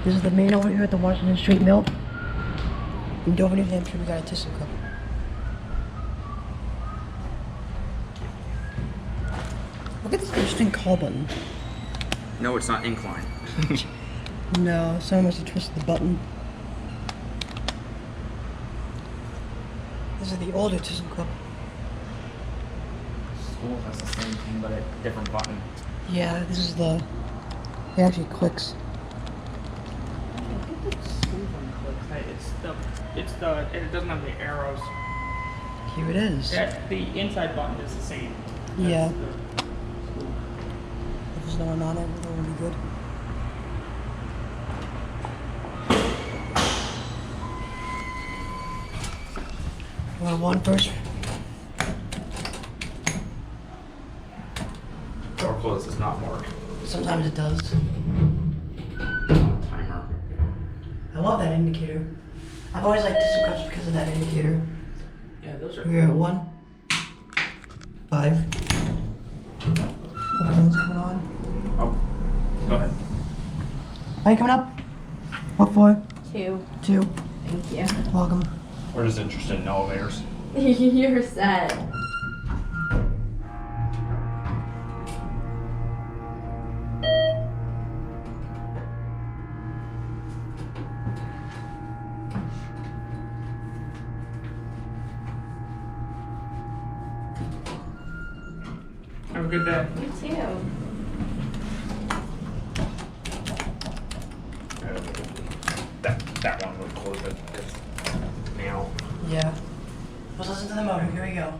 This is the main over here at the Washington Street Mill. In Dover, New Hampshire, we got a Thyssenkrupp. Look at this interesting call button. No, it's not incline. No, someone must have twisted the button. This is the older Thyssenkrupp. School has the same thing, but a different button. Yeah, this is the... It actually clicks. It doesn't have the arrows. Here it is. The inside button is the same. Yeah. That's the school. If there's no one on it, that would be good. You want one first? Door close does not work. Sometimes it does. Timer. I love that indicator. I've always liked Thyssenkrupps because of that indicator. Yeah, those are. We're at 1, 5. What's going on? Oh, go ahead. Are you coming up? What for? 2. 2. Thank you. Welcome. We're just interested in elevators. You're set. Have a good day. You too. That one would close it. Now. Yeah. Let's listen to the motor. Here we go.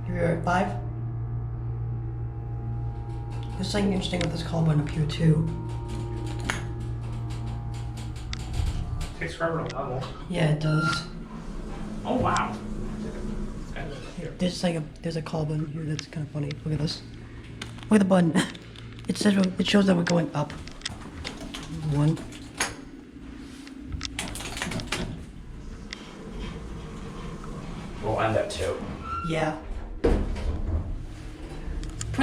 Here we are at 5. There's something interesting with this call button up here too. Takes forever to level. Yeah, it does. Oh wow. There's a call button here that's kind of funny. Look at this. Look at the button. It says it shows that we're going up. 1. We'll end at 2. Yeah. Look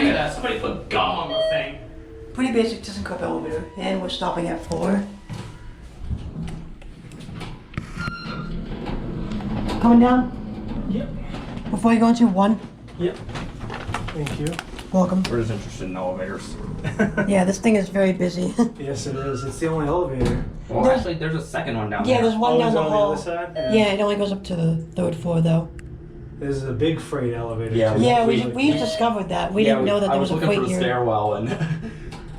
at that. Somebody put gum on the thing. Pretty basic Thyssenkrupp elevator, and we're stopping at 4. Coming down? Yep. Before you go into 1, Yep. Thank you. welcome. We're just interested in elevators. Yeah, this thing is very busy. Yes, it is. It's the only elevator. Well, There's- actually, there's a second one down Yeah, there. there's one down is the on the hall. other side? Yeah, it only goes up to the 3rd floor though. There's a big freight elevator. Yeah, too. Yeah, we- we discovered that. We didn't know that there was a looking freight for the here. stairwell and.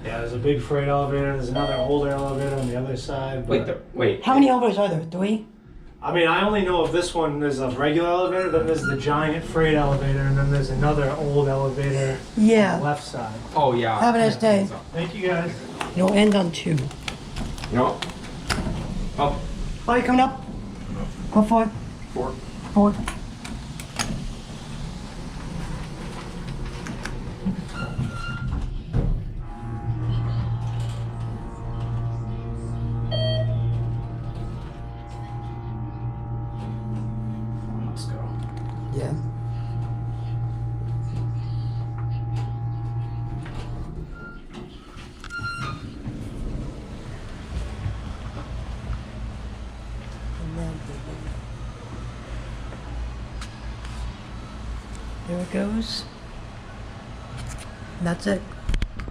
Yeah, there's a big freight elevator. There's another older elevator on the other side. Wait, but- wait. How many elevators are there? 3? I mean, I only know of this one. There's a regular elevator, then there's the giant freight elevator, and then there's another old elevator on the Yeah. left side. Oh yeah. Have a nice day. Thank you guys. You'll end on 2. No. Oh, Oh, you coming up? What for? 4. 4. Let's go. Yeah. And then there it goes. And that's it.